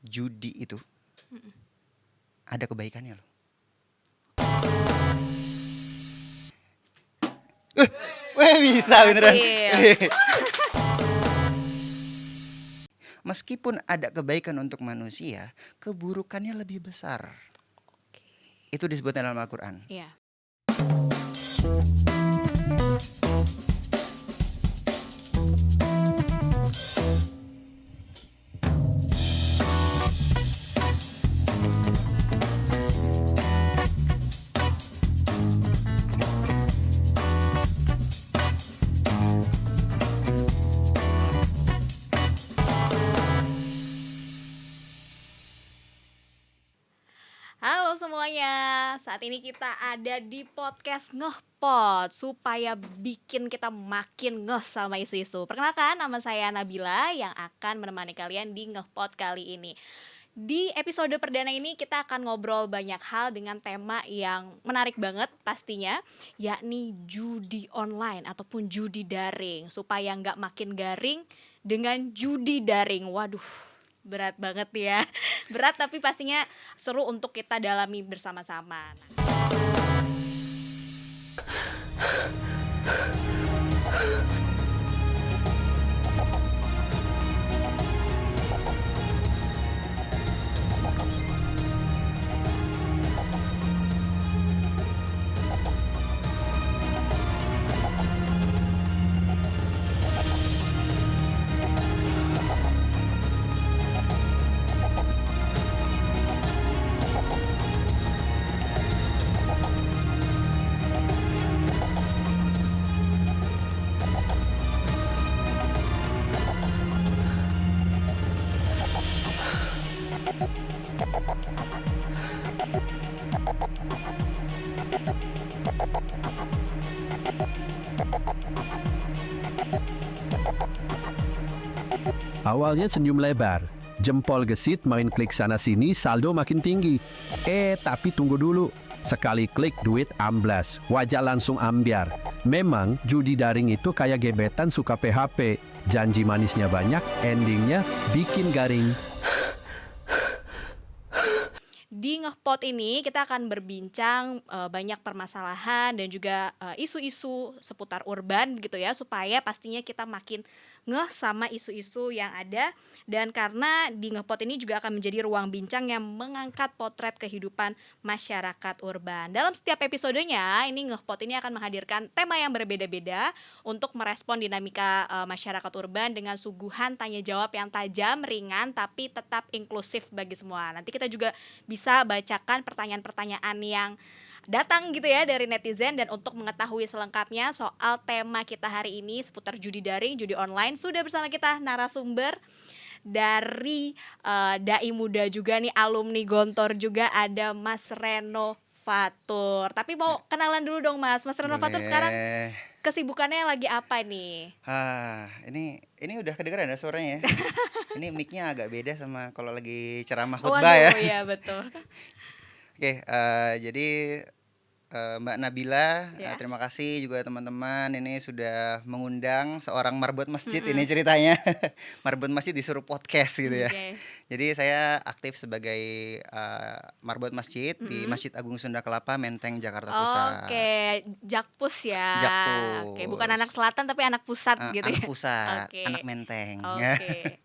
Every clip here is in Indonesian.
judi itu ada kebaikannya loh. Weh bisa beneran. Meskipun ada kebaikan untuk manusia, keburukannya lebih besar. Itu disebutkan dalam Al-Quran. Iya. Halo semuanya, saat ini kita ada di podcast Ngehpot supaya bikin kita makin ngeh sama isu-isu. Perkenalkan, nama saya Nabila yang akan menemani kalian di Ngehpot kali ini. Di episode perdana ini kita akan ngobrol banyak hal dengan tema yang menarik banget pastinya, yakni judi online ataupun judi daring, supaya nggak makin garing dengan judi daring. Waduh, berat banget ya. Berat tapi pastinya seru untuk kita dalami bersama-sama. Awalnya senyum lebar, jempol gesit main klik sana-sini, saldo makin tinggi. Tapi tunggu dulu. Sekali klik duit amblas, wajah langsung ambiar. Memang judi daring itu kayak gebetan suka PHP. Janji manisnya banyak, endingnya bikin garing. Di Ngehpot ini kita akan berbincang banyak permasalahan dan juga isu-isu seputar urban gitu ya, supaya pastinya kita makin ngeh sama isu-isu yang ada. Dan karena di Ngehpot ini juga akan menjadi ruang bincang yang mengangkat potret kehidupan masyarakat urban. Dalam setiap episodenya ini Ngehpot ini akan menghadirkan tema yang berbeda-beda untuk merespon dinamika masyarakat urban dengan suguhan tanya jawab yang tajam, ringan tapi tetap inklusif bagi semua. Nanti kita juga bisa bacakan pertanyaan-pertanyaan yang datang gitu ya dari netizen. Dan untuk mengetahui selengkapnya soal tema kita hari ini seputar judi daring, judi online, sudah bersama kita narasumber dari dai muda juga nih, alumni Gontor juga, ada Mas Reno Fatur. Tapi mau kenalan dulu dong Mas. Mas Reno Fatur sekarang kesibukannya lagi apa nih? Ini udah kedengeran ya suaranya ya. Ini mic-nya agak beda sama kalau lagi ceramah Waduh, khutbah ya. iya betul. Oke, jadi Mbak Nabila, Yes. terima kasih juga teman-teman ini sudah mengundang seorang marbot masjid ini ceritanya. Marbot masjid disuruh podcast gitu ya. Oke. Jadi saya aktif sebagai marbot masjid di Masjid Agung Sunda Kelapa, Menteng, Jakarta Pusat. Oke, Jakpus ya. Jakpus. Oke, bukan anak selatan tapi anak pusat gitu Anak ya. pusat, Oke. anak Menteng. Oke.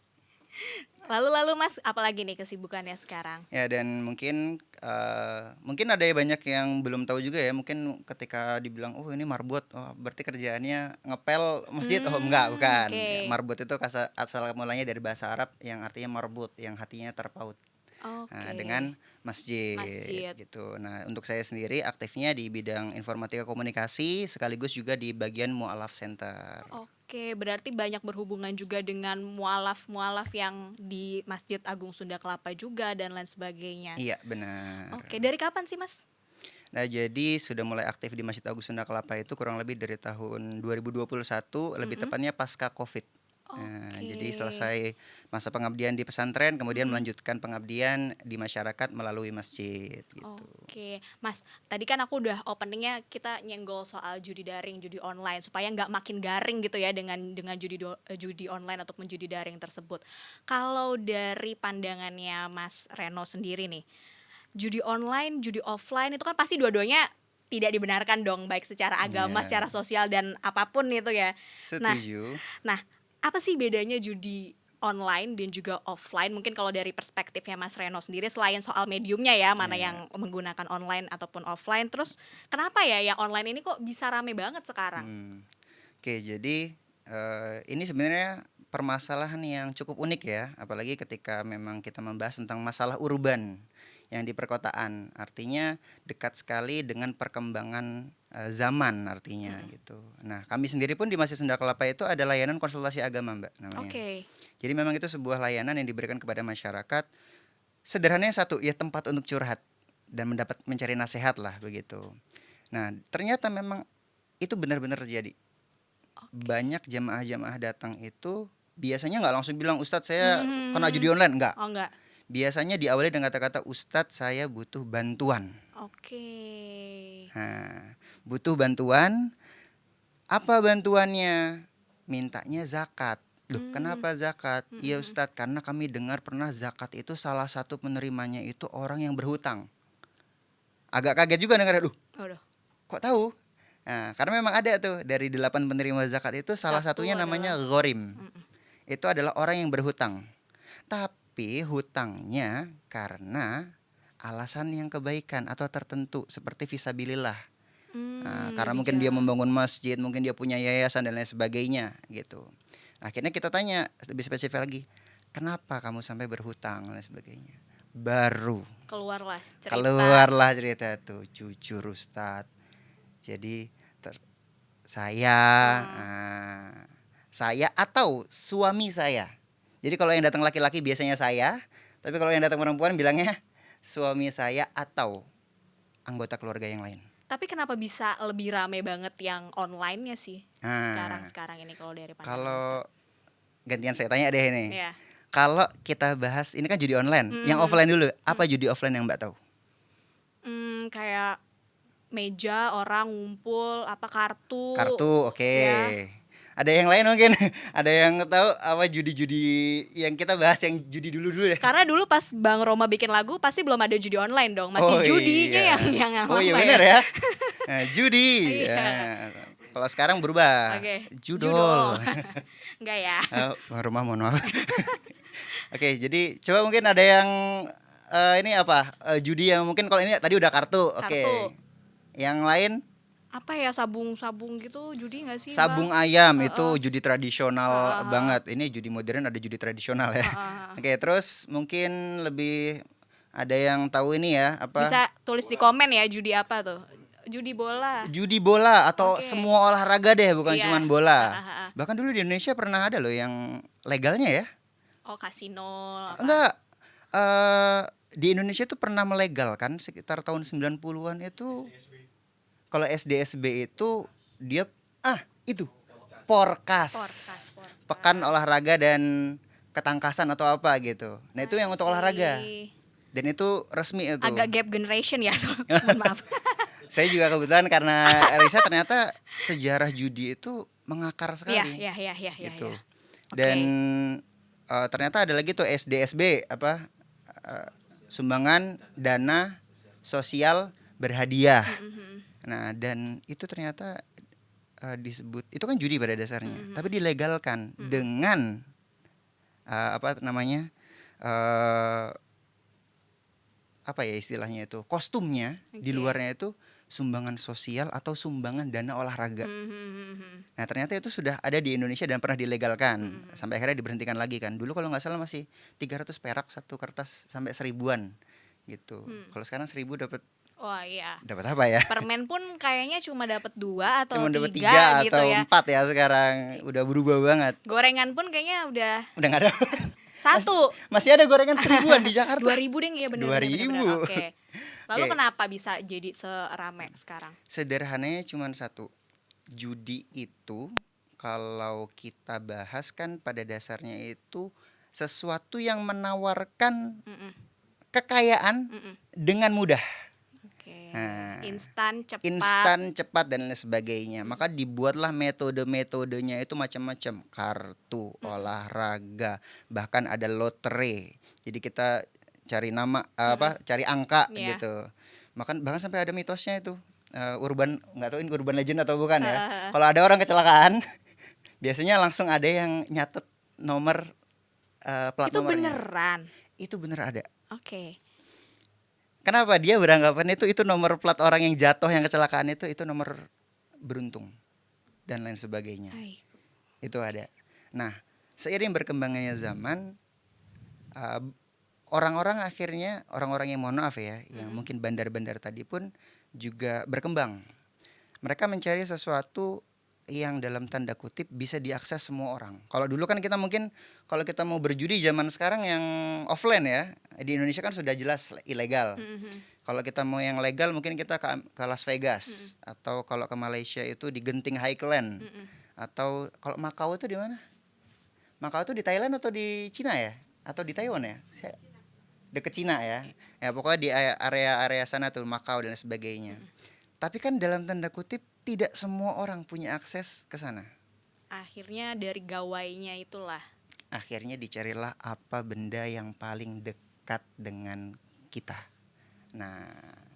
Lalu Mas, apalagi nih kesibukannya sekarang? Ya, dan mungkin ada banyak yang belum tahu juga ya. Mungkin ketika dibilang, oh ini marbot, oh berarti kerjaannya ngepel masjid. Oh enggak, bukan. Oke. Marbot itu asal mulanya dari bahasa Arab yang artinya marbut, yang hatinya terpaut. Oke. Dengan masjid gitu. Nah, untuk saya sendiri aktifnya di bidang informatika komunikasi sekaligus juga di bagian mualaf center. Oke, berarti banyak berhubungan juga dengan mualaf-mualaf yang di Masjid Agung Sunda Kelapa juga dan lain sebagainya. Iya, benar. Oke, dari kapan sih Mas? Nah, jadi sudah mulai aktif di Masjid Agung Sunda Kelapa itu kurang lebih dari tahun 2021, lebih tepatnya pasca Covid. Jadi Oke. selesai masa pengabdian di pesantren, kemudian melanjutkan pengabdian di masyarakat melalui masjid gitu. Oke, Mas. Tadi kan aku udah openingnya kita nyenggol soal judi daring, judi online supaya nggak makin garing gitu ya dengan judi online ataupun judi daring tersebut. Kalau dari pandangannya Mas Reno sendiri nih, judi online, judi offline itu kan pasti dua-duanya tidak dibenarkan dong, baik secara agama, Iya, secara sosial dan apapun itu ya. Nah, setuju. Nah, apa sih bedanya judi online dan juga offline? Mungkin kalau dari perspektifnya Mas Reno sendiri selain soal mediumnya ya, mana Iya. yang menggunakan online ataupun offline. Terus kenapa ya yang online ini kok bisa rame banget sekarang? Oke, jadi ini sebenarnya permasalahan yang cukup unik ya, apalagi ketika memang kita membahas tentang masalah urban yang di perkotaan. Artinya dekat sekali dengan perkembangan zaman artinya gitu. Nah, kami sendiri pun di Masjid Sunda Kelapa itu ada layanan konsultasi agama, Mbak, namanya. Oke. Jadi memang itu sebuah layanan yang diberikan kepada masyarakat. Sederhananya satu, ya tempat untuk curhat dan mencari nasihat lah begitu. Nah, ternyata memang itu benar-benar terjadi. Banyak jamaah-jamaah datang itu biasanya nggak langsung bilang, Ustadz saya kena judi online, enggak. Oh enggak. Biasanya diawali dengan kata-kata, Ustadz saya butuh bantuan. Oke. Nah, butuh bantuan, apa bantuannya? Mintanya zakat. Loh, kenapa zakat? Iya Ustadz, karena kami dengar pernah zakat itu salah satu penerimanya itu orang yang berhutang. Agak kaget juga dengar, loh, Waduh. kok tahu? Nah, karena memang ada tuh dari 8 penerima zakat itu salah Satu satunya namanya ghorim. Itu adalah orang yang berhutang. Tapi hutangnya karena alasan yang kebaikan atau tertentu seperti fisabilillah. Nah, karena mungkin dia membangun masjid, mungkin dia punya yayasan dan lain sebagainya gitu. Akhirnya kita tanya lebih spesifik lagi, kenapa kamu sampai berhutang dan lain sebagainya. Baru keluarlah cerita tuh, jujur Ustadz. Jadi saya atau suami saya. Jadi kalau yang datang laki-laki biasanya saya, tapi kalau yang datang perempuan bilangnya suami saya atau anggota keluarga yang lain. Tapi kenapa bisa lebih rame banget yang online-nya sih Nah, sekarang ini kalau dari pandangan Mas? kalau gantian saya tanya deh ini. Iya. Kalau kita bahas ini kan judi online, yang offline dulu. Apa judi offline yang Mbak tahu? Kayak meja orang ngumpul apa kartu. Kartu, oke. Ya. Ada yang lain mungkin? Ada yang tahu apa judi-judi yang kita bahas yang judi dulu deh? Karena dulu pas Bang Roma bikin lagu pasti belum ada judi online dong, masih judinya yang Oh lama iya ya. benar ya. Nah, judi. Iya. Nah, kalau sekarang berubah. Oke. Judol. Enggak ya. Bang Rumah mohon maaf. Oke, jadi coba mungkin ada yang ini apa? Judi yang mungkin kalau ini tadi udah kartu. Oke. Kartu. Yang lain Apa ya, sabung gitu judi nggak sih, sabung Bang? ayam itu judi tradisional Heeh. banget. Ini judi modern, ada judi tradisional ya. Oke, terus mungkin lebih ada yang tahu ini ya apa? Bisa tulis di komen ya judi apa tuh? Judi bola. Judi bola atau Oke. semua olahraga deh, bukan Iya. cuman bola. Ah. Bahkan dulu di Indonesia pernah ada loh yang legalnya ya. Oh, kasino apa? Enggak. Di Indonesia tuh pernah melegalkan sekitar tahun 90-an itu. Kalau SDSB itu dia itu Porkas. Pekan olahraga dan ketangkasan atau apa gitu. Nah, itu yang untuk olahraga. Dan itu resmi itu. Agak gap generation ya, mohon maaf. Saya juga kebetulan karena riset ternyata sejarah judi itu mengakar sekali. Iya. Gitu. Oke. Dan ternyata ada lagi tuh SDSB apa sumbangan dana sosial berhadiah. Nah, dan itu ternyata disebut itu kan judi pada dasarnya, tapi dilegalkan dengan apa namanya? Apa ya istilahnya itu? Kostumnya di luarnya itu sumbangan sosial atau sumbangan dana olahraga. Nah, ternyata itu sudah ada di Indonesia dan pernah dilegalkan. Sampai akhirnya diberhentikan lagi kan. Dulu kalau nggak salah masih 300 perak satu kertas sampai 1000-an gitu. Kalau sekarang 1000 dapat Oh iya. dapat apa ya? Permen pun kayaknya cuma dapat 2 atau Cuma 3 dapat 3 gitu atau ya. 4 ya sekarang. Udah berubah banget. Gorengan pun kayaknya udah Udah nggak ada. 1. Masih ada gorengan 1000-an di Jakarta. 2000 deh ya, bener. 2000. Oke. Lalu Oke. kenapa bisa jadi serame sekarang? Sederhananya cuma satu. Judi itu kalau kita bahas kan pada dasarnya itu sesuatu yang menawarkan Mm-mm. kekayaan Mm-mm. dengan mudah. Oke. Nah, Instan, cepat. instan, cepat dan lain sebagainya. Maka dibuatlah metode-metodenya itu macam-macam, kartu, olahraga, bahkan ada lotre. Jadi kita cari nama cari angka Iya. gitu. Bahkan sampai ada mitosnya itu. Urban, nggak tahu ini urban legend atau bukan ya. Heeh. Kalau ada orang kecelakaan, biasanya langsung ada yang nyatet nomor plat Itu nomornya. beneran. Itu bener ada. Oke. Kenapa dia beranggapan itu nomor plat orang yang jatuh yang kecelakaan itu nomor beruntung dan lain sebagainya. Baik. Itu ada. Nah, seiring berkembangnya zaman, uh, orang-orang yang mohon maaf ya, yang mungkin bandar-bandar tadi pun juga berkembang. Mereka mencari sesuatu yang dalam tanda kutip bisa diakses semua orang. Kalau dulu kan kita mungkin kalau kita mau berjudi zaman sekarang yang offline ya, di Indonesia kan sudah jelas ilegal. Kalau kita mau yang legal mungkin kita ke Las Vegas, atau kalau ke Malaysia itu di Genting Highland, atau kalau Macau itu di mana? Macau itu di Thailand atau di Cina ya? Atau di Taiwan ya? Deket Cina ya. Ya pokoknya di area-area sana tuh, Macau dan sebagainya. Tapi kan dalam tanda kutip tidak semua orang punya akses ke sana. Akhirnya dari gawainya itulah. Akhirnya dicarilah apa benda yang paling dekat dengan kita. Nah,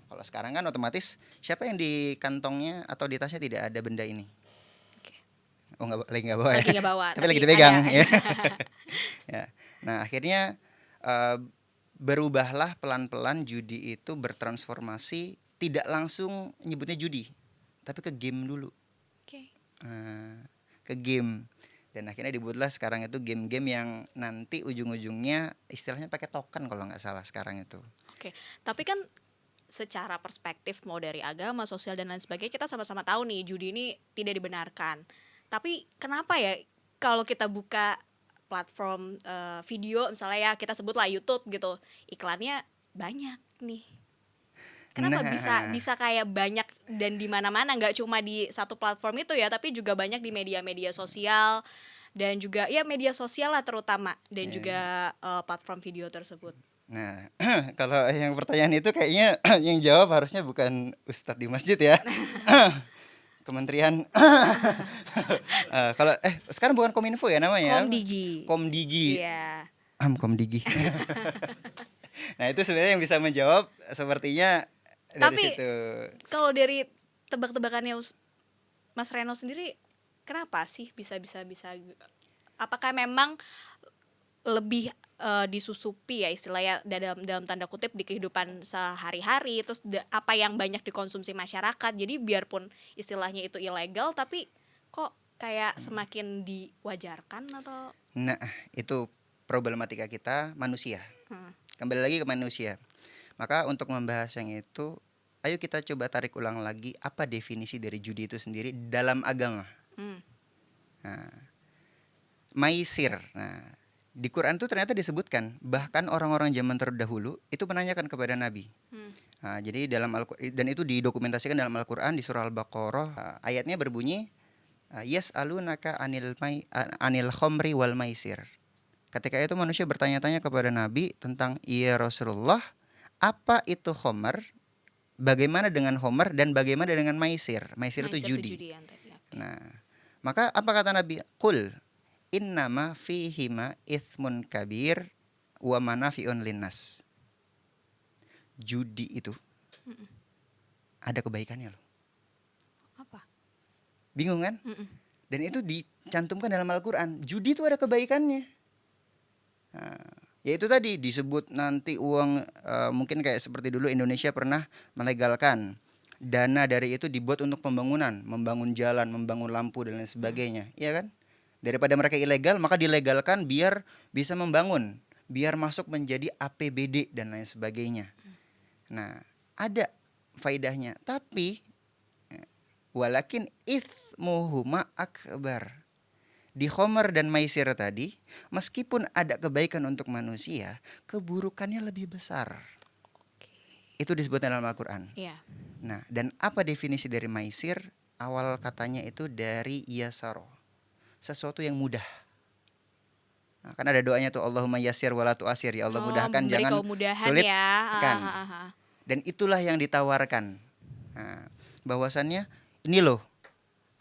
kalau sekarang kan otomatis siapa yang di kantongnya atau di tasnya tidak ada benda ini? Oke. Oh, lagi nggak bawa ya? Lagi nggak bawa. Tapi lagi dipegang ada. ya. Ya. Nah, akhirnya berubahlah pelan-pelan judi itu bertransformasi, tidak langsung nyebutnya judi, tapi ke game dulu. Oke. Ke game. Dan akhirnya dibuatlah sekarang itu game-game yang nanti ujung-ujungnya istilahnya pakai token kalau nggak salah sekarang itu. Oke. Tapi kan secara perspektif mau dari agama, sosial dan lain sebagainya, kita sama-sama tahu nih judi ini tidak dibenarkan. Tapi kenapa ya kalau kita buka platform video misalnya ya kita sebutlah YouTube gitu, iklannya banyak nih. Kenapa bisa kayak banyak dan di mana-mana, nggak cuma di satu platform itu ya, tapi juga banyak di media-media sosial dan juga ya media sosial lah terutama, dan juga platform video tersebut. Nah, kalau yang pertanyaan itu kayaknya yang jawab harusnya bukan Ustadz di masjid ya. Kementerian kalau sekarang bukan Kominfo ya namanya. Komdigi. Komdigi. Iya. Komdigi. Nah, itu sebenarnya yang bisa menjawab sepertinya dari Tapi situ. kalau dari tebak-tebakannya Mas Reno sendiri, kenapa sih bisa apakah memang lebih disusupi ya istilahnya dalam tanda kutip di kehidupan sehari-hari, terus apa yang banyak dikonsumsi masyarakat, jadi biarpun istilahnya itu ilegal tapi kok kayak semakin diwajarkan atau Nah, itu problematika kita manusia. Kembali lagi ke manusia. Maka untuk membahas yang itu, ayo kita coba tarik ulang lagi apa definisi dari judi itu sendiri dalam agama. Nah, maisir. Nah, di Quran itu ternyata disebutkan, bahkan orang-orang zaman terdahulu itu menanyakan kepada Nabi. Nah, jadi dan itu didokumentasikan dalam Al-Quran di surah Al-Baqarah. Ayatnya berbunyi, yas'alunaka anil khomri wal maisir. Ketika itu manusia bertanya-tanya kepada Nabi tentang, ya Rasulullah, apa itu khomer, bagaimana dengan khomer, dan bagaimana dengan maisir. Maisir itu judi. yang tadi. Nah, maka apa kata Nabi? Qul innama fihima ithmun kabir wa manafi'un linnas. Judi itu ada kebaikannya loh. Apa? Bingung kan? Dan itu dicantumkan dalam Al-Quran. Judi itu ada kebaikannya. Nah, ya itu tadi disebut nanti uang, mungkin kayak seperti dulu Indonesia pernah melegalkan dana dari itu dibuat untuk pembangunan, membangun jalan, membangun lampu dan lain sebagainya, iya kan? Daripada mereka ilegal, maka dilegalkan biar bisa membangun, biar masuk menjadi APBD dan lain sebagainya. Nah, ada faidahnya, tapi walakin ithmuhuma akbar. Di khomer dan maisir tadi, meskipun ada kebaikan untuk manusia, keburukannya lebih besar. Itu disebut dalam Al-Quran. Iya. Nah, dan apa definisi dari maisir? Awal katanya itu dari yasaro. sesuatu yang mudah. Nah, kan ada doanya tuh, Allahumma yassir wala tu'assir, ya Allah mudahkan memberi jangan kemudahan sulit ya. kan. Ah. Dan itulah yang ditawarkan. Nah, bahwasannya ini loh,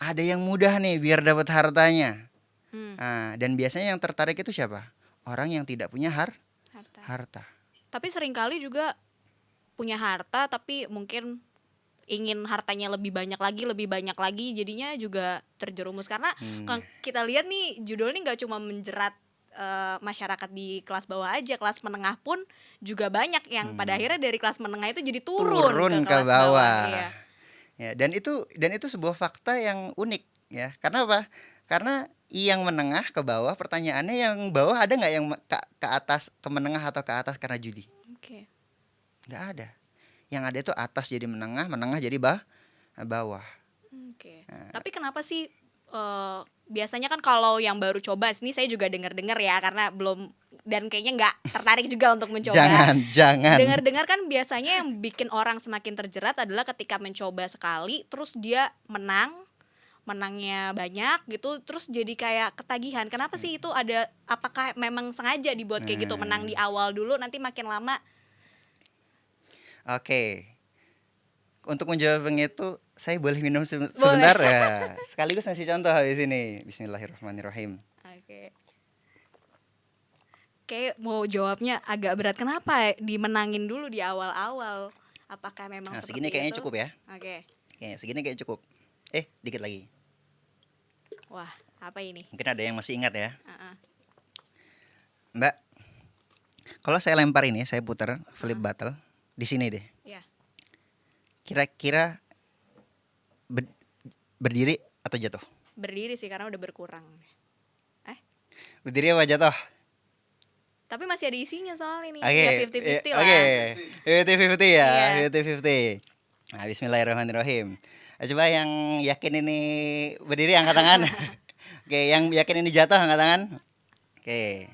ada yang mudah nih biar dapat hartanya. Hmm, Nah, dan biasanya yang tertarik itu siapa? Orang yang tidak punya harta. harta. Tapi seringkali juga punya harta tapi mungkin ingin hartanya lebih banyak lagi, jadinya juga terjerumus karena kalau kita lihat nih judul ini nggak cuma menjerat masyarakat di kelas bawah aja, kelas menengah pun juga banyak yang pada akhirnya dari kelas menengah itu jadi turun ke ke kelas bawah. bawah. Iya. Ya, dan itu sebuah fakta yang unik ya. Karena apa? Karena yang menengah ke bawah, pertanyaannya yang bawah ada nggak yang ke atas, ke menengah atau ke atas karena judi? Oke. Nggak ada. Yang ada itu atas jadi menengah, menengah jadi bawah. Oke. Tapi kenapa sih biasanya kan kalau yang baru coba, ini saya juga dengar-dengar ya karena belum, dan kayaknya nggak tertarik juga untuk mencoba. Jangan. Dengar-dengar kan biasanya yang bikin orang semakin terjerat adalah ketika mencoba sekali, terus dia menangnya banyak gitu, terus jadi kayak ketagihan. Kenapa sih itu ada? Apakah memang sengaja dibuat kayak gitu, menang di awal dulu, nanti makin lama? Oke. Untuk menjawabnya itu saya boleh minum sebentar ya. Sekaligus ngasih contoh habis ini. Bismillahirrahmanirrahim. Oke. Kayak mau jawabnya agak berat. Kenapa dimenangin dulu di awal-awal? Apakah memang Nah, seperti segini kayaknya itu? cukup ya. Oke. Oke, segini kayak cukup. Dikit lagi. Wah, apa ini? Mungkin ada yang masih ingat ya. Uh-uh. Mbak, kalau saya lempar ini, saya putar flip battle di sini deh. Ya. Kira-kira berdiri atau jatuh? Berdiri sih karena udah berkurang. Berdiri apa jatuh? Tapi masih ada isinya soal ini. Oke. Ya 50-50 lah. Oke. 50-50 ya. Iya. 50-50. Nah, bismillahirrahmanirrahim. Coba yang yakin ini berdiri angkat tangan. Oke, yang yakin ini jatuh angkat tangan. Oke.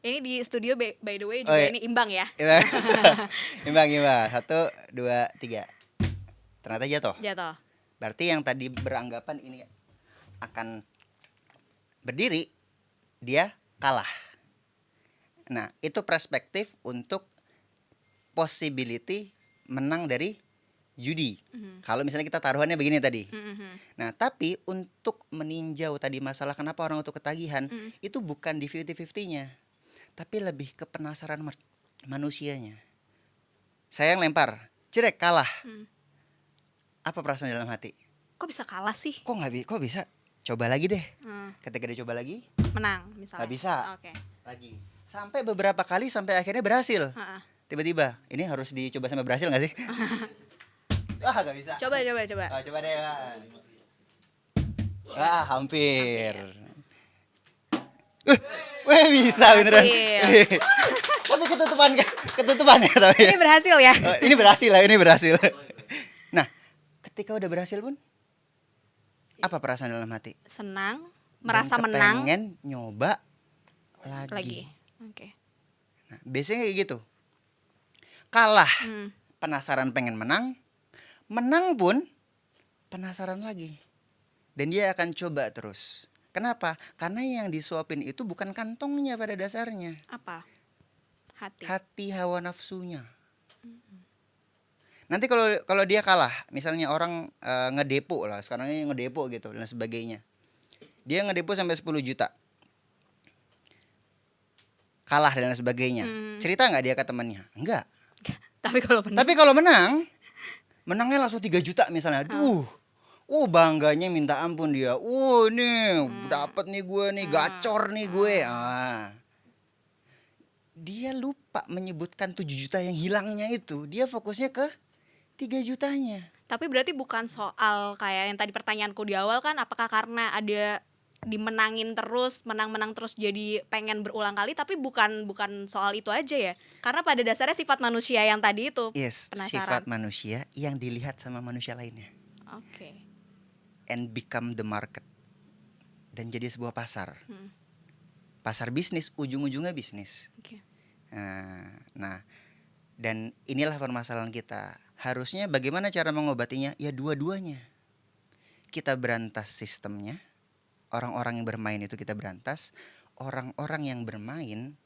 Ini di studio by the way juga ini imbang ya. Imbang. 1, 2, 3. Ternyata jatuh. Jatuh. Berarti yang tadi beranggapan ini akan berdiri, dia kalah. Nah, itu perspektif untuk possibility menang dari judi. Kalau misalnya kita taruhannya begini tadi. Nah, tapi untuk meninjau tadi masalah kenapa orang itu ketagihan, itu bukan di 50-50-nya. Tapi lebih ke penasaran manusianya. Saya yang lempar, jerek kalah. Apa perasaan dalam hati? Kok bisa kalah sih? Kok bisa? Coba lagi deh. Ketika dia coba lagi, Menang misalnya. nggak bisa. Oke. Lagi. Sampai beberapa kali sampai akhirnya berhasil. Ha-ha. Tiba-tiba, ini harus dicoba sampai berhasil nggak sih? Wah, nggak bisa. Coba. Coba deh, Pak. Wah, hampir. Wah, bisa beneran. Berhasil. Tapi ketutupan ya tapi. Ini berhasil ya? Ini berhasil. Nah, ketika udah berhasil pun, apa perasaan dalam hati? Senang, Dan merasa menang kepengen nyoba lagi. lagi. Oke. Nah, biasanya kayak gitu. Kalah, Hmm. penasaran pengen menang. Menang pun penasaran lagi. Dan dia akan coba terus. Kenapa? Karena yang disuapin itu bukan kantongnya pada dasarnya. Apa? Hati. Hati hawa nafsunya. Nanti kalau dia kalah, misalnya orang ngedepo lah, sekarang ini ngedepo gitu dan sebagainya. Dia ngedepo sampai 10 juta. Kalah dan sebagainya. Cerita nggak dia ke temannya? Enggak. Tapi kalau menang, Tapi kalau menangnya langsung 3 juta misalnya. Bangganya minta ampun dia. Nih dapat nih gue nih, gacor nih gue. Dia lupa menyebutkan 7 juta yang hilangnya itu. Dia fokusnya ke 3 jutanya. tapi berarti bukan soal kayak yang tadi pertanyaanku di awal kan, apakah karena ada dimenangin terus, menang-menang terus jadi pengen berulang kali, tapi bukan soal itu aja ya. Karena pada dasarnya sifat manusia yang tadi itu Yes, penasaran. sifat manusia yang dilihat sama manusia lainnya. Oke. And become the market. Dan jadi sebuah pasar. Pasar bisnis, ujung-ujungnya bisnis. Oke. Nah, dan inilah permasalahan kita. Harusnya bagaimana cara mengobatinya? Ya dua-duanya. Kita berantas sistemnya, orang-orang yang bermain itu kita berantas, orang-orang yang bermain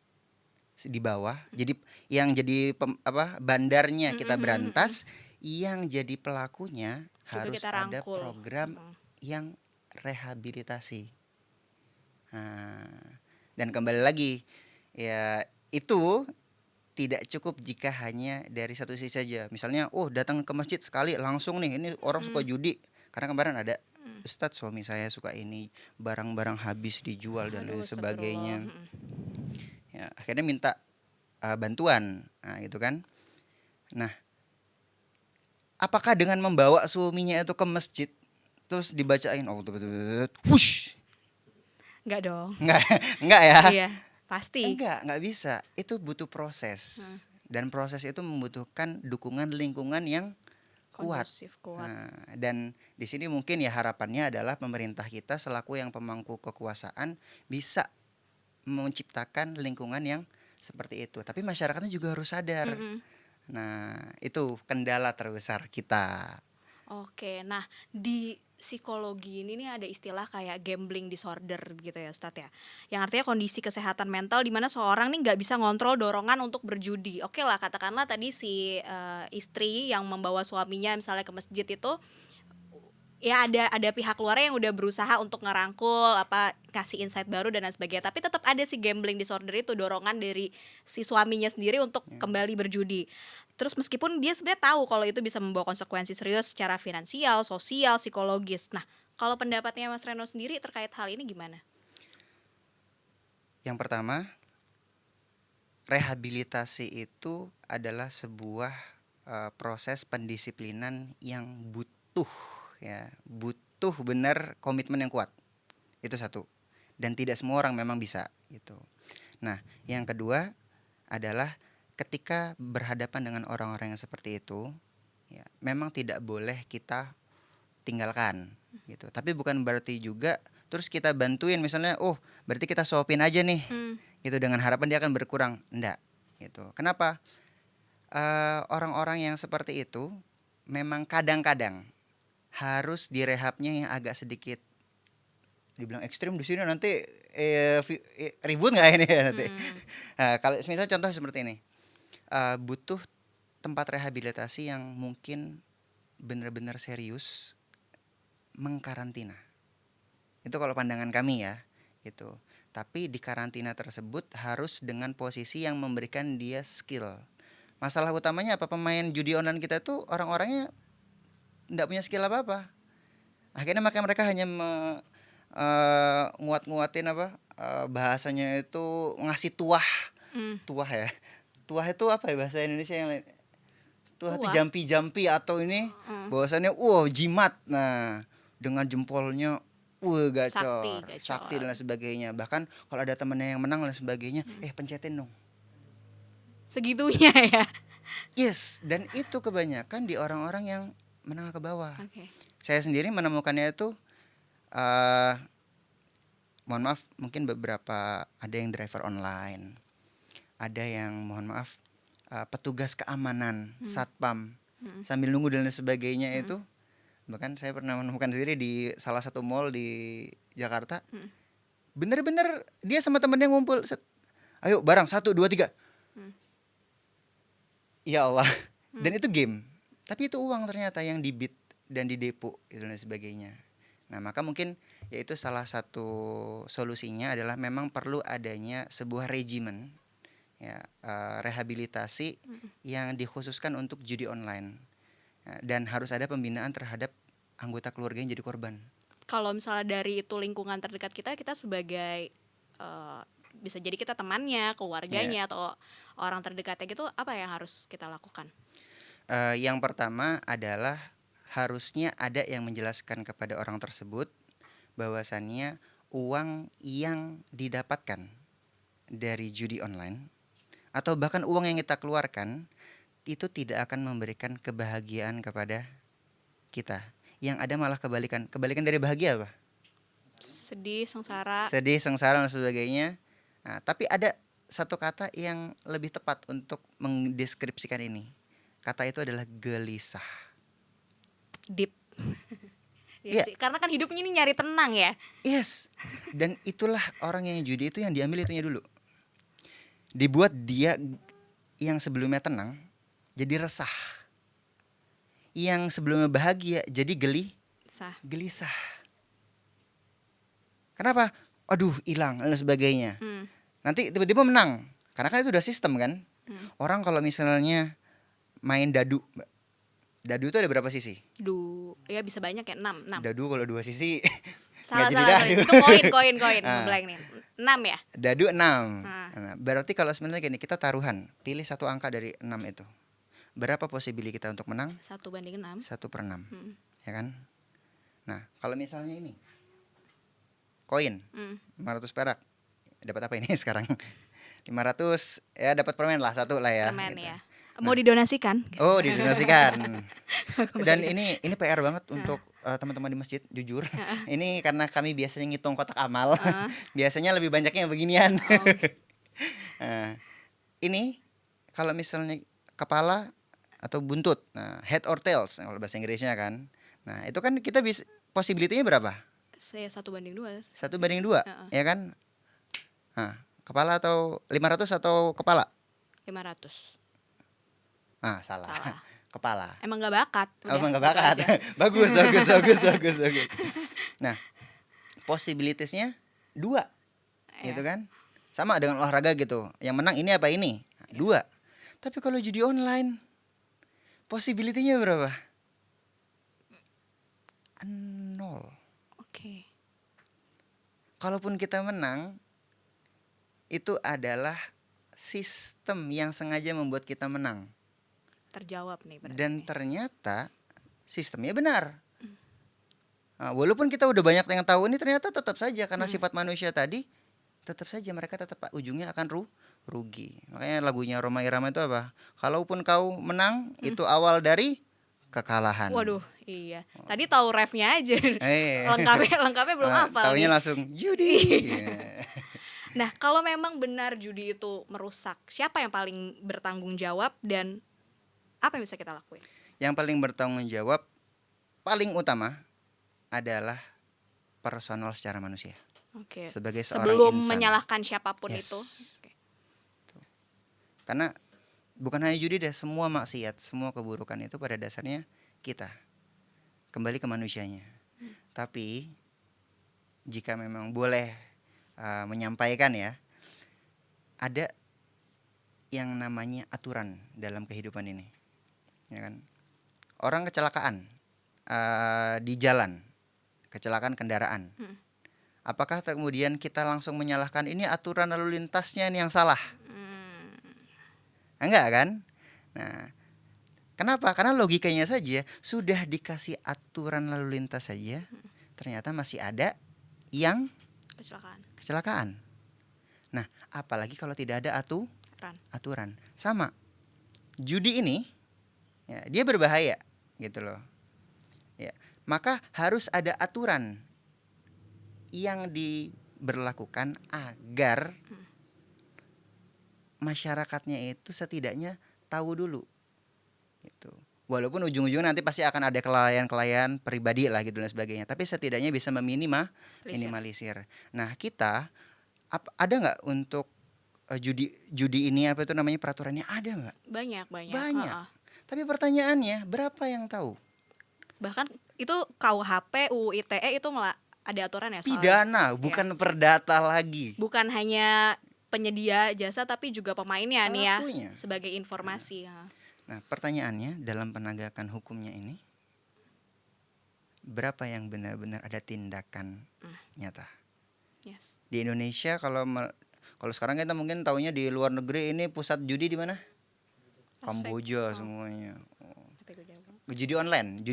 di bawah, jadi yang jadi bandarnya Mm, kita mm, mm, mm, mm. berantas, yang jadi pelakunya Juga harus kita ada rangkul. program Mm. yang rehabilitasi. Nah, dan kembali lagi, ya itu tidak cukup jika hanya dari satu sisi saja. Misalnya, oh datang ke masjid sekali langsung nih, ini orang suka judi. Karena kemarin ada Ustadz, suami saya suka ini, barang-barang habis dijual dan lain Aduh, astagfirullah. sebagainya. Ya, akhirnya minta bantuan, nah gitu kan. Nah, apakah dengan membawa suaminya itu ke masjid terus dibacain, oh betul-betul, wush, Enggak dong. enggak, enggak ya? Iya, pasti. Enggak bisa. Itu butuh proses. Dan proses itu membutuhkan dukungan lingkungan yang kuat. Kondusif, kuat. Nah, dan di sini mungkin ya harapannya adalah pemerintah kita selaku yang pemangku kekuasaan bisa menciptakan lingkungan yang seperti itu. Tapi masyarakatnya juga harus sadar. Mm-mm. Nah, itu kendala terbesar kita. Oke, nah di psikologi ini nih ada istilah kayak gambling disorder gitu ya, Ustadz ya. Yang artinya kondisi kesehatan mental di mana seorang nih nggak bisa ngontrol dorongan untuk berjudi. Oke lah, katakanlah tadi si istri yang membawa suaminya misalnya ke masjid itu, ya ada pihak luar yang udah berusaha untuk ngerangkul apa kasih insight baru dan lain sebagainya, tapi tetap ada si gambling disorder itu, dorongan dari si suaminya sendiri untuk kembali berjudi. Terus meskipun dia sebenarnya tahu kalau itu bisa membawa konsekuensi serius secara finansial, sosial, psikologis. Nah, kalau pendapatnya Mas Reno sendiri terkait hal ini gimana? Yang pertama, rehabilitasi itu adalah sebuah proses pendisiplinan yang butuh ya, butuh benar komitmen yang kuat. Itu satu. Dan tidak semua orang memang bisa gitu. Nah, yang kedua adalah ketika berhadapan dengan orang-orang yang seperti itu, ya, memang tidak boleh kita tinggalkan gitu. Tapi bukan berarti juga terus kita bantuin misalnya, oh, berarti kita suapin aja nih. Gitu dengan harapan dia akan berkurang. Enggak gitu. Kenapa? Orang-orang yang seperti itu memang kadang-kadang harus direhabnya yang agak sedikit dibilang ekstrim di sini nanti ribut nggak ini ya nanti. Nah, kalau misalnya contoh seperti ini, butuh tempat rehabilitasi yang mungkin benar-benar serius mengkarantina. Itu kalau pandangan kami ya, gitu. Tapi di karantina tersebut harus dengan posisi yang memberikan dia skill. Masalah utamanya apa? Pemain judi online kita tuh orang-orangnya nggak punya skill apa-apa. Akhirnya makanya mereka hanya nguat-nguatin bahasanya itu ngasih tuah. Tuah ya. Tuah itu apa ya bahasa Indonesia yang lain? Tuah itu jampi-jampi atau ini bahwasannya jimat. Nah, dengan jempolnya gacor, sakti dan lain sebagainya. Bahkan kalau ada temennya yang menang dan sebagainya, pencetin dong. Segitunya ya. Yes, dan itu kebanyakan di orang-orang yang menengah ke bawah. Okay. Saya sendiri menemukannya itu mohon maaf, mungkin beberapa ada yang driver online, ada yang mohon maaf petugas keamanan, satpam, sambil nunggu dan lain sebagainya itu. Bahkan saya pernah menemukan sendiri di salah satu mall di Jakarta. Bener-bener dia sama temennya ngumpul, ayo barang 1, 2, 3. Ya Allah. Dan itu game. Tapi itu uang ternyata yang dibit dan didepo dan lain sebagainya. Nah, maka mungkin yaitu salah satu solusinya adalah memang perlu adanya sebuah regimen ya, rehabilitasi yang dikhususkan untuk judi online. Dan harus ada pembinaan terhadap anggota keluarga yang jadi korban. Kalau misalnya dari itu lingkungan terdekat kita sebagai bisa jadi kita temannya, keluarganya, atau orang terdekatnya gitu, apa yang harus kita lakukan? Yang pertama adalah harusnya ada yang menjelaskan kepada orang tersebut bahwasannya uang yang didapatkan dari judi online atau bahkan uang yang kita keluarkan itu tidak akan memberikan kebahagiaan kepada kita. Yang ada malah kebalikan dari bahagia apa? Sedih, sengsara dan sebagainya. Nah, tapi ada satu kata yang lebih tepat untuk mendeskripsikan ini. Kata itu adalah gelisah. Deep. Iya Iya. sih, karena kan hidupnya ini nyari tenang ya. Yes. Dan itulah orang yang judi itu yang diambil itunya dulu. Dibuat dia yang sebelumnya tenang jadi resah. Yang sebelumnya bahagia jadi gelisah. Kenapa? Aduh, hilang dan sebagainya. Hmm. Nanti tiba-tiba menang. Karena kan itu udah sistem kan. Orang kalau misalnya main dadu. Dadu itu ada berapa sisi? Ya bisa banyak ya, 6. Dadu kalau 2 sisi Salah, nggak jadi salah, dadu. Itu koin, Ah. ngeblank nih. 6 ya? Dadu 6. Ah. Nah, berarti kalau sebenarnya gini, kita taruhan, pilih satu angka dari 6 itu. Berapa possibility kita untuk menang? 1/6. 1/6. Hmm. Ya kan? Nah, kalau misalnya ini koin Hmm. 500 perak. Dapat apa ini sekarang? 500 ya, dapat permen lah satu lah ya. Permen gitu. ya. Mau didonasikan? Oh, didonasikan. Dan ini PR banget untuk teman-teman di masjid, jujur. Ini karena kami biasanya ngitung kotak amal. Biasanya lebih banyaknya yang beginian. Oh. Nah, ini kalau misalnya kepala atau buntut. Nah, head or tails kalau bahasa Inggrisnya kan. Nah, itu kan kita bisa possibility-nya berapa? Saya 1/2. 1/2, ya kan? Nah, kepala atau 500 atau kepala? 500. Ah, salah. Salah. Kepala. Emang gak bakat. Oh, emang gak gitu bakat. aja. bagus. Nah, possibilities-nya 2, gitu kan? Sama dengan olahraga gitu. Yang menang ini apa ini? 2. Tapi kalau judi online, possibility-nya berapa? 0. Oke. Kalaupun kita menang, itu adalah sistem yang sengaja membuat kita menang. Terjawab nih berarti. Dan ternyata sistemnya benar. Nah, walaupun kita udah banyak yang tahu ini, ternyata tetap saja karena sifat manusia tadi, tetap saja mereka tetap ujungnya akan rugi. Makanya lagunya Rhoma Irama itu apa? Kalaupun kau menang, itu awal dari kekalahan. Waduh, iya. Tadi tahu refnya aja. Eh. Lengkapnya belum hafal Taunya nih. langsung judi. Iya. Nah, kalau memang benar judi itu merusak, siapa yang paling bertanggung jawab dan apa yang bisa kita lakuin? Yang paling bertanggung jawab paling utama adalah personal secara manusia. Oke. Sebagai seorang Sebelum insan. menyalahkan siapapun Yes. itu. Oke. Karena bukan hanya judi deh, semua maksiat, semua keburukan itu pada dasarnya kita. Kembali ke manusianya. Tapi jika memang boleh menyampaikan ya, ada yang namanya aturan dalam kehidupan ini. Ya kan? Orang kecelakaan di jalan, kecelakaan kendaraan. Apakah kemudian kita langsung menyalahkan ini aturan lalu lintasnya ini yang salah? Enggak kan? Nah, kenapa? Karena logikanya saja sudah dikasih aturan lalu lintas saja, ternyata masih ada yang kecelakaan. Nah, apalagi kalau tidak ada aturan. Sama. Judi ini ya, dia berbahaya gitu loh. Ya, maka harus ada aturan yang diberlakukan agar masyarakatnya itu setidaknya tahu dulu gitu. Walaupun ujung-ujungnya nanti pasti akan ada kelalaian pribadi lah gitu dan sebagainya, tapi setidaknya bisa minimalisir. Nah, kita ada nggak untuk judi ini, apa itu namanya, peraturannya ada nggak? Banyak. Tapi pertanyaannya, berapa yang tahu? Bahkan itu KUHP, UU ITE itu malah ada aturan ya soalnya. Pidana, bukan perdata lagi. Bukan hanya penyedia jasa tapi juga pemainnya nih ya, Pelakunya. sebagai informasi. Nah, pertanyaannya dalam penegakan hukumnya ini, berapa yang benar-benar ada tindakan nyata? Yes. Di Indonesia kalau sekarang kita mungkin taunya di luar negeri ini pusat judi di mana? Kamboja semuanya. Judi online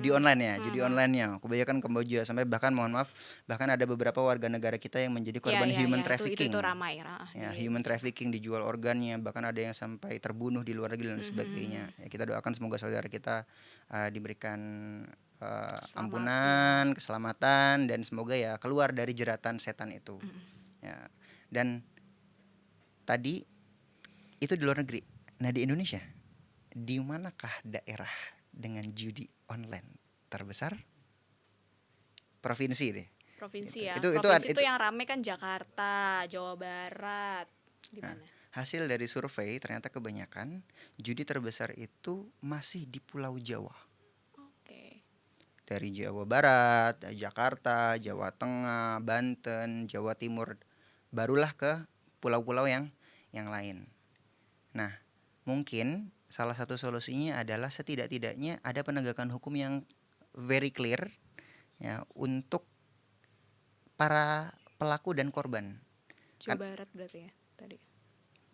ya, judi online-nya kebanyakan Kamboja, sampai bahkan mohon maaf, bahkan ada beberapa warga negara kita yang menjadi korban human trafficking. Itu ramai Ya, human trafficking, dijual organnya, bahkan ada yang sampai terbunuh di luar negeri dan sebagainya. Ya, kita doakan semoga saudara kita diberikan ampunan, keselamatan, dan semoga ya keluar dari jeratan setan itu. Ya. Dan tadi itu di luar negeri. Nah, di Indonesia, di manakah daerah dengan judi online terbesar? provinsi deh. Provinsi Gitu. ya. Itu Provinsi itu yang rame kan Jakarta, Jawa Barat. Nah, Gimana? hasil dari survei ternyata kebanyakan judi terbesar itu masih di Pulau Jawa. Oke. Dari Jawa Barat, Jakarta, Jawa Tengah, Banten, Jawa Timur, barulah ke pulau-pulau yang lain. Nah, mungkin salah satu solusinya adalah setidak-tidaknya ada penegakan hukum yang very clear ya untuk para pelaku dan korban. Jawa Kan Barat berarti ya tadi.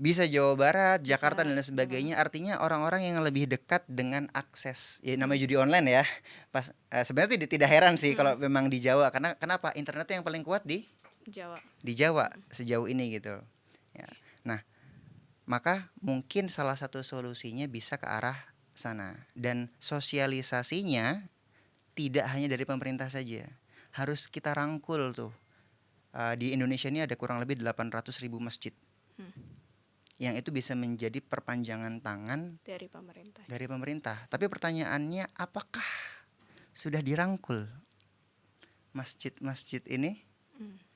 bisa Jawa Barat, Bisa Jakarta dan lain Jawa sebagainya. Artinya orang-orang yang lebih dekat dengan akses ya namanya judi online ya. Sebenarnya tidak heran sih kalau memang di Jawa karena kenapa? Internetnya yang paling kuat di Jawa. Jawa sejauh ini gitu. Ya. Nah, maka mungkin salah satu solusinya bisa ke arah sana dan sosialisasinya tidak hanya dari pemerintah saja. Harus kita rangkul tuh. Di Indonesia ini ada kurang lebih 800.000 masjid. Yang itu bisa menjadi perpanjangan tangan Dari pemerintah. Tapi pertanyaannya apakah sudah dirangkul masjid-masjid ini?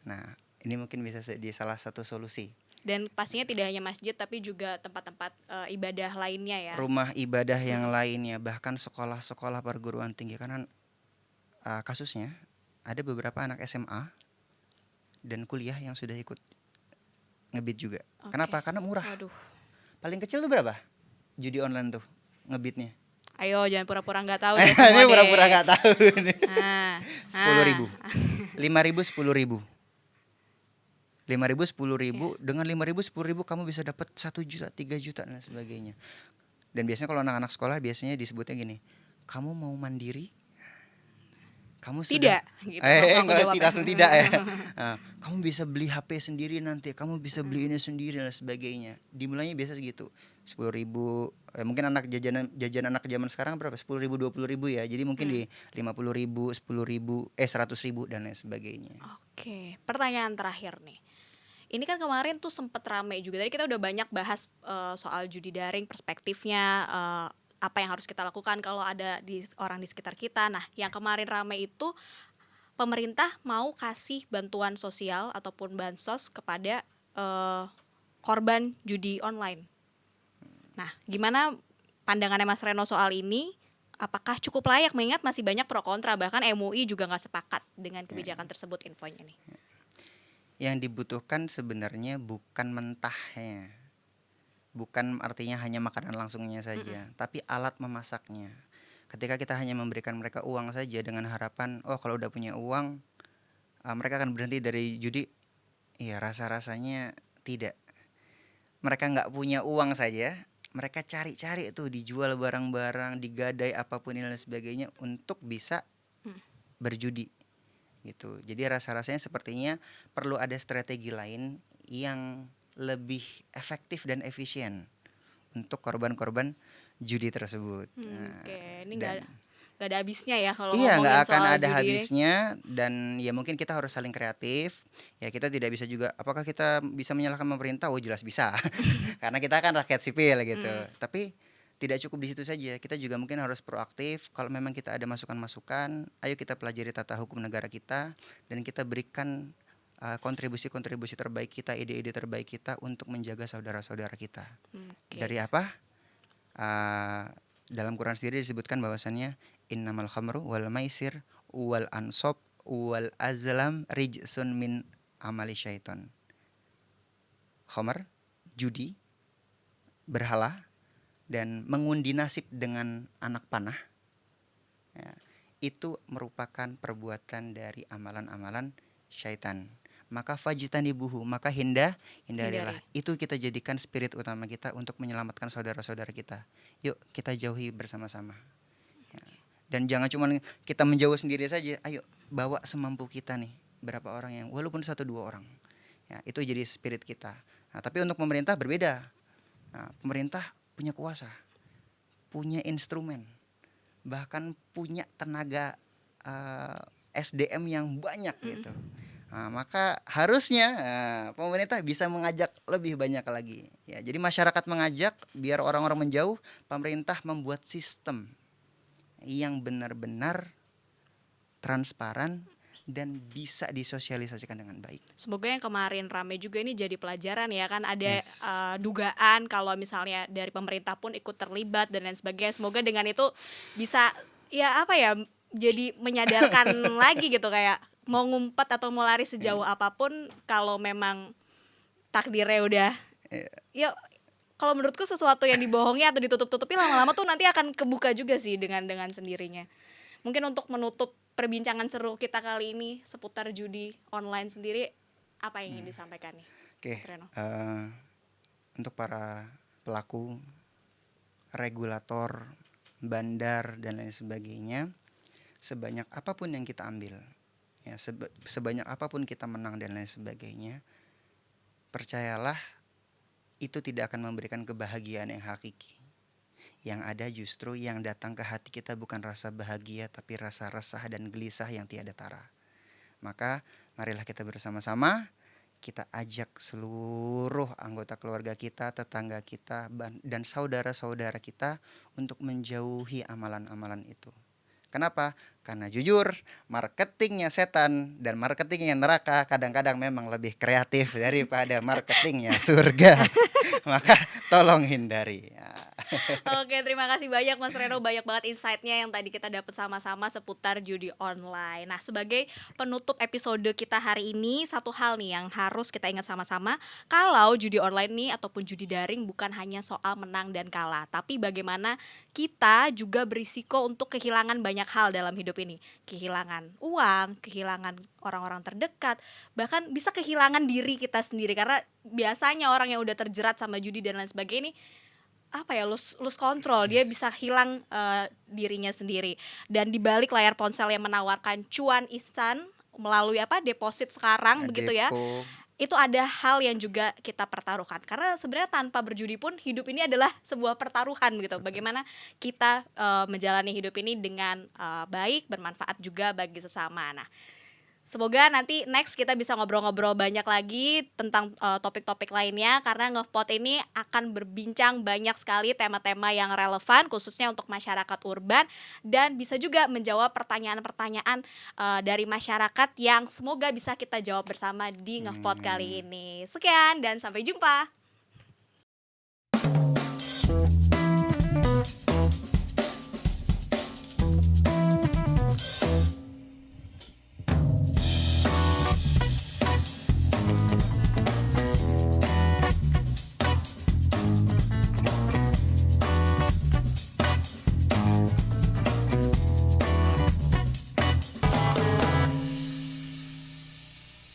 Nah, ini mungkin bisa jadi salah satu solusi. Dan pastinya tidak hanya masjid tapi juga tempat-tempat ibadah lainnya ya. Rumah ibadah yang lainnya, bahkan sekolah-sekolah perguruan tinggi. Karena kasusnya ada beberapa anak SMA dan kuliah yang sudah ikut ngebit juga. Kenapa? Karena murah. Waduh. Paling kecil tuh berapa? Judi online tuh ngebitnya. Ayo jangan pura-pura nggak tahu deh semua Ini deh. pura-pura nggak tahu nih. 10.000, 5.000, 10.000. 5.000, 10.000. Dengan 5.000, 10.000 kamu bisa dapat 1 juta, 3 juta dan sebagainya. Dan biasanya kalau anak-anak sekolah biasanya disebutnya gini, kamu mau mandiri? Kamu Tidak, sudah gitu, langsung aku jawab ya. langsung tidak ya. Kamu bisa beli HP sendiri nanti, kamu bisa beli ini sendiri dan sebagainya. Dimulainya biasa segitu, 10.000. Mungkin anak jajan anak zaman sekarang berapa? 10.000, 20.000 ya. Jadi mungkin di 50.000, 10.000, 100.000 dan lain sebagainya. Oke, pertanyaan terakhir nih. Ini kan kemarin tuh sempet rame juga. Tadi kita udah banyak bahas soal judi daring, perspektifnya, apa yang harus kita lakukan kalau ada orang di sekitar kita. Nah, yang kemarin rame itu pemerintah mau kasih bantuan sosial ataupun bansos kepada korban judi online. Nah, gimana pandangannya Mas Reno soal ini? Apakah cukup layak, mengingat masih banyak pro kontra, bahkan MUI juga nggak sepakat dengan kebijakan tersebut, infonya nih. Yang dibutuhkan sebenarnya bukan mentahnya, bukan artinya hanya makanan langsungnya saja, tapi alat memasaknya. Ketika kita hanya memberikan mereka uang saja dengan harapan, oh kalau udah punya uang, mereka akan berhenti dari judi. Iya, rasa-rasanya tidak. Mereka nggak punya uang saja, mereka cari-cari tuh, dijual barang-barang, digadai apapun dan sebagainya untuk bisa berjudi gitu. Jadi rasa-rasanya sepertinya perlu ada strategi lain yang lebih efektif dan efisien untuk korban-korban judi tersebut. Oke, ini nggak ada habisnya ya kalau Iya, nggak ngomongin akan soal ada judi. habisnya. Dan ya mungkin kita harus saling kreatif. Ya kita tidak bisa juga, apakah kita bisa menyalahkan pemerintah? Oh jelas bisa. Karena kita kan rakyat sipil gitu. Tapi tidak cukup di situ saja. Kita juga mungkin harus proaktif. Kalau memang kita ada masukan-masukan, ayo kita pelajari tata hukum negara kita dan kita berikan kontribusi-kontribusi terbaik kita, ide-ide terbaik kita untuk menjaga saudara-saudara kita. Dari apa? Dalam Quran sendiri disebutkan bahwasannya innamal khamru wal maisir wal ansab wal azlam rijsun min amali syaiton. Khamr, judi, berhala, dan mengundi nasib dengan anak panah ya, itu merupakan perbuatan dari amalan-amalan syaitan. Maka fajtanibuhu, maka hindarilah. Itu kita jadikan spirit utama kita untuk menyelamatkan saudara-saudara kita. Yuk kita jauhi bersama-sama ya. Dan jangan cuma kita menjauh sendiri saja. Ayo bawa semampu kita nih, berapa orang yang walaupun 1-2 orang ya, itu jadi spirit kita. Nah, tapi untuk pemerintah berbeda. Nah, pemerintah punya kuasa, punya instrumen, bahkan punya tenaga SDM yang banyak gitu. Nah, maka harusnya pemerintah bisa mengajak lebih banyak lagi. Ya, jadi masyarakat mengajak biar orang-orang menjauh, pemerintah membuat sistem yang benar-benar transparan dan bisa disosialisasikan dengan baik. Semoga yang kemarin rame juga ini jadi pelajaran ya, kan ada Yes. dugaan kalau misalnya dari pemerintah pun ikut terlibat dan lain sebagainya. Semoga dengan itu bisa ya apa ya, jadi menyadarkan lagi gitu, kayak mau ngumpet atau mau lari sejauh apapun, kalau memang takdirnya udah Iya. ya, kalau menurutku sesuatu yang dibohongi atau ditutup-tutupi lama-lama tuh nanti akan kebuka juga sih dengan sendirinya. Mungkin untuk menutup perbincangan seru kita kali ini seputar judi online sendiri, apa yang ingin disampaikan nih, Oke, Mas Reno? untuk para pelaku, regulator, bandar dan lain sebagainya, sebanyak apapun yang kita ambil, ya sebanyak apapun kita menang dan lain sebagainya, percayalah itu tidak akan memberikan kebahagiaan yang hakiki. Yang ada justru yang datang ke hati kita bukan rasa bahagia, tapi rasa resah dan gelisah yang tiada tara. Maka marilah kita bersama-sama, kita ajak seluruh anggota keluarga kita, tetangga kita, dan saudara-saudara kita untuk menjauhi amalan-amalan itu. Kenapa? Karena jujur, marketingnya setan dan marketingnya neraka kadang-kadang memang lebih kreatif daripada marketingnya surga. Maka tolong hindari. Ya. Oke, terima kasih banyak Mas Reno, banyak banget insight-nya yang tadi kita dapat sama-sama seputar judi online. Nah, sebagai penutup episode kita hari ini, satu hal nih yang harus kita ingat sama-sama, kalau judi online nih ataupun judi daring bukan hanya soal menang dan kalah, tapi bagaimana kita juga berisiko untuk kehilangan banyak hal dalam hidup ini. Kehilangan uang, kehilangan orang-orang terdekat, bahkan bisa kehilangan diri kita sendiri, karena biasanya orang yang udah terjerat sama judi dan lain sebagainya ini apa ya, lose control, dia bisa hilang dirinya sendiri. Dan di balik layar ponsel yang menawarkan cuan instan melalui deposit sekarang begitu ya, Depo. itu ada hal yang juga kita pertaruhkan, karena sebenarnya tanpa berjudi pun hidup ini adalah sebuah pertaruhan gitu. Bagaimana kita menjalani hidup ini dengan baik, bermanfaat juga bagi sesama. Nah, semoga nanti next kita bisa ngobrol-ngobrol banyak lagi tentang topik-topik lainnya, karena Ngepot ini akan berbincang banyak sekali tema-tema yang relevan khususnya untuk masyarakat urban, dan bisa juga menjawab pertanyaan-pertanyaan dari masyarakat yang semoga bisa kita jawab bersama di Ngepot kali ini. Sekian dan sampai jumpa.